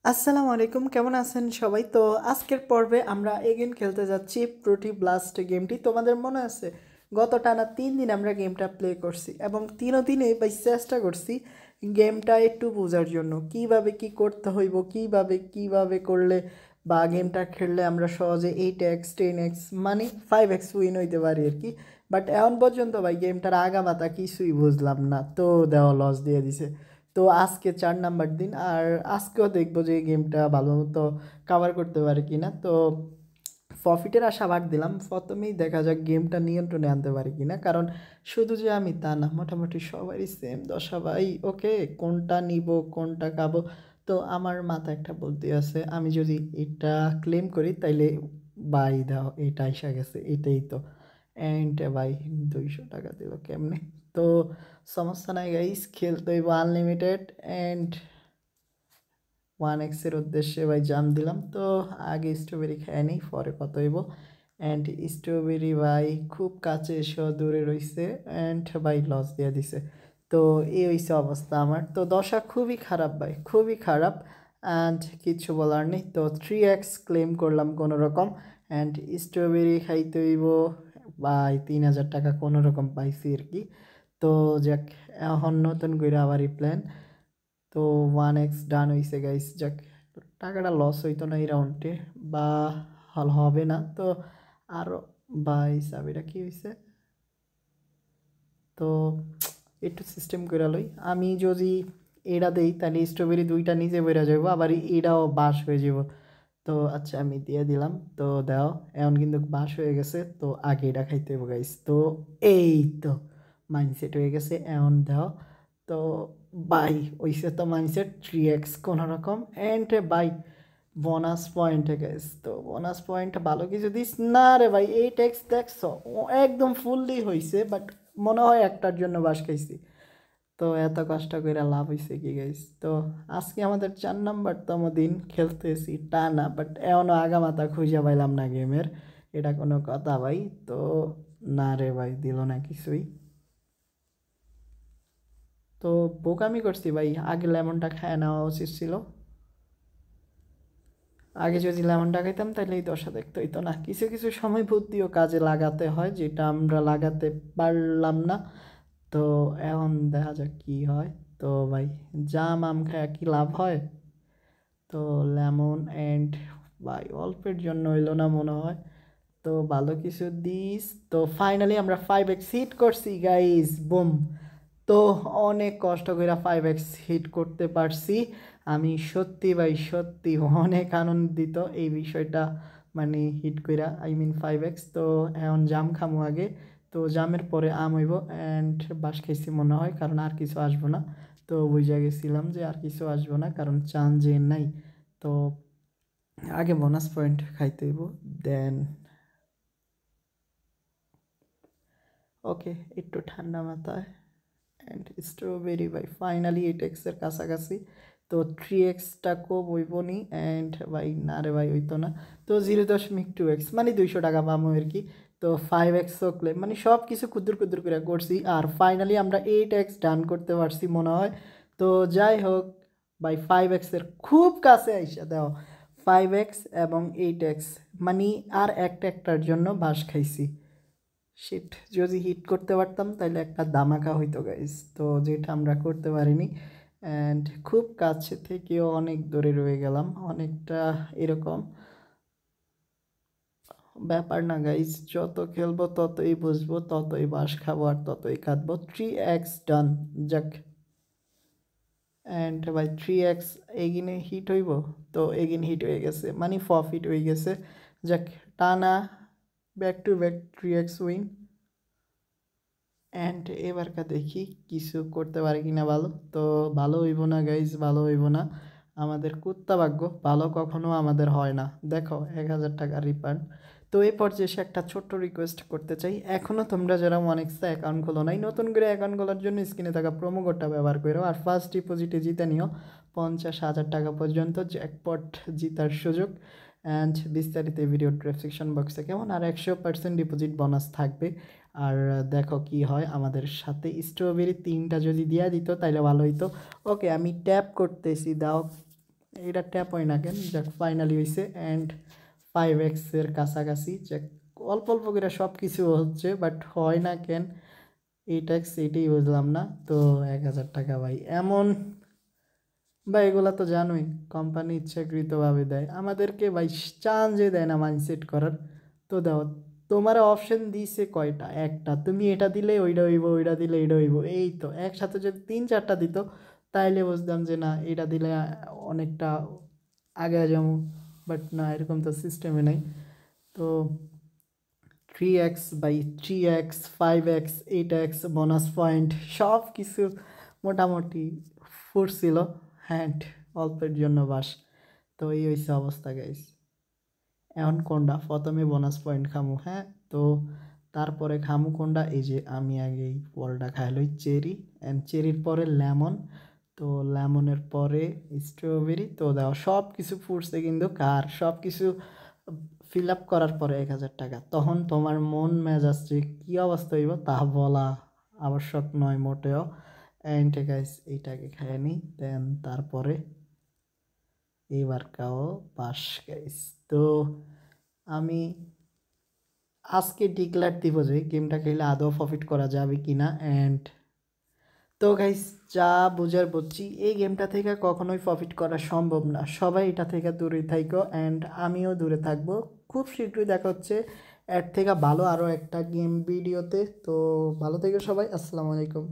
আসসালামু আলাইকুম, কেমন আছেন সবাই? তো আজকের পর্বে আমরা এগেন খেলতে যাচ্ছি প্রোটি ব্লাস্ট গেমটি। তোমাদের মনে আছে গত টানা 3 দিন আমরা গেমটা প্লে করছি এবং 3 দিনে চেষ্টা করছি গেমটা একটু বোঝার জন্য কিভাবে কি করতে হইব, কিভাবে করলে বা গেমটা খেললে আমরা সহজে 8x 10x মানে 5x উইন হইতে পারি আর কি। বাট এখন পর্যন্ত ভাই গেমটার আগামাথা কিছুই বুঝলাম না, তো দেওয়া লস দিয়ে দিছে। তো আজকে 4 নাম্বার দিন, আর আজকেও দেখবো যে এই গেমটা ভালো মতো কাভার করতে পারে কি না। তো প্রফিটের আশা বাদ দিলাম, প্রথমেই দেখা যাক গেমটা নিয়ন্ত্রণে আনতে পারি কি না। কারণ শুধু যে আমি তা না, মোটামুটি সবারই সেম দশা ভাই। ওকে, কোনটা নিব কোনটা খাবো? তো আমার মাথায় একটা বুদ্ধি আছে, আমি যদি এটা ক্লেম করি তাইলে বাই দাও, এটা এসে গেছে, এটাই তো। অ্যান্ড ভাই 200 টাকা দিল কেমনে? তো সমস্যা নাই গাইস, খেলতে হইব আনলিমিটেড। অ্যান্ড 1x-এর উদ্দেশ্যে ভাই জাম দিলাম। তো আগে স্ট্রবেরি খায় নেই, পরে কত হইব। অ্যান্ড স্ট্রবেরি ভাই খুব কাছে এসেও দূরে রইছে, অ্যান্ড ভাই লস দিয়ে দিছে। তো এই হইছে অবস্থা আমার। তো দশা খুবই খারাপ ভাই, খুবই খারাপ। অ্যান্ড কিচ্ছু বলার নেই। তো 3x ক্লেম করলাম কোনো রকম। অ্যান্ড স্ট্রবেরি খাইতে হইব ভাই, 3000 টাকা কোনো রকম পাইছি আর কি। তো যাক, এখন নতুন করে আবারই প্ল্যান। তো 1x ডান হইছে গাইস। যাক, টাকাটা লস হইতো না এই রাউন্ডে, বা হল হবে না তো। আরও ভাই চাবিটা কি হয়েছে? তো একটু সিস্টেম করে লই। আমি যদি এটা দেই তাহলে স্ট্রবেরি 2টা নিজে বেড়ে যাবো, আবার এটাও বাস হয়ে যাব। তো আচ্ছা, আমি দিয়ে দিলাম। তো দাও, এখন কিন্তু বাস হয়ে গেছে, তো আগে এটা খাইতে হবে গাইস। তো এই তো মাইন্ডসেট হয়ে গেছে, এখন দাও। তো বাই ওইসে তো মাইন্ডসেট 3x কোনো রকম। অ্যান্ড বাই বোনাস পয়েন্টে গাইস। তো বোনাস পয়েন্ট ভালো কিছু দিস না রে ভাই। 8x দেখছো, একদম ফুললি হয়েছে, বাট মনে হয় একটার জন্য বাস খাইছি। তো এত কষ্ট করে লাভ হয়েছে কি গাইস? তো আজকে আমাদের 4 নাম্বারতম দিন খেলতেছি টানা, বাট এখনও আগামাথা খুঁজে পাইলাম না গেমের। এটা কোনো কথা ভাই? তো না রে ভাই, দিল না কিছুই। তো বোকামি করছি ভাই, আগে লেমনটা খায় নেওয়া উচিত ছিল। আগে যদি লেমনটা খাইতাম তাহলে এই দশা দেখতে হইতো না। কিছু কিছু সময় বুদ্ধিও কাজে লাগাতে হয়, যেটা আমরা লাগাতে পারলাম না। তো এখন দেখা যাক কি হয়। তো ভাই, জাম আম খায় কি লাভ হয়? তো লেমন অ্যান্ড ভাই অল্পের জন্য হইলো না মনে হয়। তো ভালো কিছু দিস। তো ফাইনালি আমরা 5x হিট করছি গাইস, বুম। তো অনেক কষ্ট করে 5x হিট করতে পারছি। আমি সত্যি ভাই সত্যি অনেক আনন্দিত এই বিষয়টা, মানে হিট কইরা, আই মিন 5x। তো এখন জাম খামু আগে। তো জামের পরে আম হইব, অ্যান্ড বাস খাইছি মনে হয়, কারণ আর কিছু আসবো না। তো বুঝা গেছিলাম যে আর কিছু আসবো না, কারণ চান যে নাই। তো আগে বোনাস পয়েন্ট খাইতে হইব, দেন ওকে একটু ঠান্ডা মাথায়। অ্যান্ড স্ট্রবেরি ভাই ফাইনালি 8x-এর কাছাকাছি। তো 3x-টা কো বইব নি, অ্যান্ড ভাই না রে ভাই হইতো না। তো 0.2x মানে 200 টাকা পাবো আর কি। তো 5xও ক্লেম, মানে সব কিছু কুদ্দুর কুদ্দুর করে করছি, আর ফাইনালি আমরা 8x ডান করতে পারছি মনে হয়। তো যাই হোক ভাই, 5x-এর খুব কাছে আইসা দাও। 5x এবং 8x মানে আর একটার জন্য বাস খাইছি। শিট, যদি হিট করতে পারতাম তাহলে একটা দামাকা হইতো গাইস। তো যেটা আমরা করতে পারিনি, অ্যান্ড খুব কাছে থেকেও অনেক দূরে রয়ে গেলাম, অনেকটা এরকম ব্যাপার না গাইস। যত খেলবো ততই বুঝবো, ততই বাস খাবো আর ততই কাঁদবো। 3x ডান। যাক, অ্যান্ড বাই 3x এগিনে হিট হইব। তো এগিন হিট হয়ে গেছে, মানে প্রফিট হয়ে গেছে। যাক, টানা back to back 3x win. And এবারকা দেখি কিছু করতে পারে কিনা ভালো। তো ভালো হইব না গাইজ, ভালো হইব না। আমাদের কুত্তা ভাগ্য ভালো কখনো আমাদের হয় না। দেখো 1000 টাকা রিফান্ড। তো এই পর্যায়ে এসে একটা ছোট্ট রিকোয়েস্ট করতে চাই, এখনও তোমরা যারা ওয়ানেক্সে অ্যাকাউন্ট খোলো নাই, নতুন করে অ্যাকাউন্ট খোলার জন্য স্ক্রিনে থাকা প্রোমো কোডটা ব্যবহার করো, আর ফার্স্ট ডিপোজিটে জিতে নিও 50,000 টাকা পর্যন্ত জ্যাকপট জিতার সুযোগ। অ্যান্ড বিস্তারিত ভিডিও ডেসক্রিপশন বক্সে কেমন, আর 100% ডিপোজিট বোনাস থাকবে। আর দেখো কি হয় আমাদের সাথে। স্ট্রবেরি 3টা যদি দিয়া দিত তাহলে ভালো হইতো। ওকে, আমি ট্যাপ করতেছি, দাও। এটা ট্যাপ হয় না কেন, যাক ফাইনালি হয়েছে। অ্যান্ড 5x-এর কাছাকাছি, যাক অল্প অল্প করে সব কিছু হচ্ছে, বাট হয় না কেন এই ট্যাক্স, এটাই বুঝলাম না। তো 1000 টাকা ভাই, এমন ভাই এগুলা তো জানোই কোম্পানি ইচ্ছাকৃতভাবে দেয় আমাদেরকে ভাই, চান্সে দেয় না মাইন্ডসেট করার। তো দাও, তোমার অপশন দিছে কয়টা? একটা, তুমি এটা দিলে ওইটা হইব, ওইটা দিলে এটা হইব, এই তো একসাথে যদি 3-4টা দিত তাইলে বুঝতাম যে না এটা দিলে অনেকটা আগে যাবো, বাট না, এরকম তো সিস্টেমে নাই। তো 3x/3x, 5x, 8x, bonus point সব কিছু মোটামুটি ফুটছিল, হ্যান্ড অল্পের জন্য বাস। তো এই হয়েছে অবস্থা গাইস। এখন কোনটা প্রথমে বোনাস পয়েন্ট খামু, হ্যাঁ? তো তারপরে খামু কোনটা? এই যে আমি আগে এই ফলটা খাইলই, চেরি। অ্যান্ড চেরির পরে লেমন, তো লেমনের পরে স্ট্রবেরি। তো দাও সব কিছু ফুটছে, কিন্তু কার সব কিছু ফিল আপ করার পরে 1000 টাকা, তখন তোমার মন মেজাজ যে কী অবস্থা হইব তা বলা আবশ্যক নয় মোটেও। অ্যান্ড গাইস এইটাকে খাইয়ে নিই, দেন তারপরে এইবার কাও পাস গাইস। তো আমি আজকে ডিক্লেয়ার দিব যে গেমটা খেলে আদৌ প্রফিট করা যাবে কি না। অ্যান্ড তো গাইস, যা বুঝার বুঝছি, এই গেমটা থেকে কখনোই প্রফিট করা সম্ভব না। সবাই এটা থেকে দূরে থাকো, অ্যান্ড আমিও দূরে থাকবো। খুব শীঘ্রই দেখা হচ্ছে এর থেকে ভালো আরও একটা গেম ভিডিওতে। তো ভালো থেকো সবাই, আসসালামু আলাইকুম।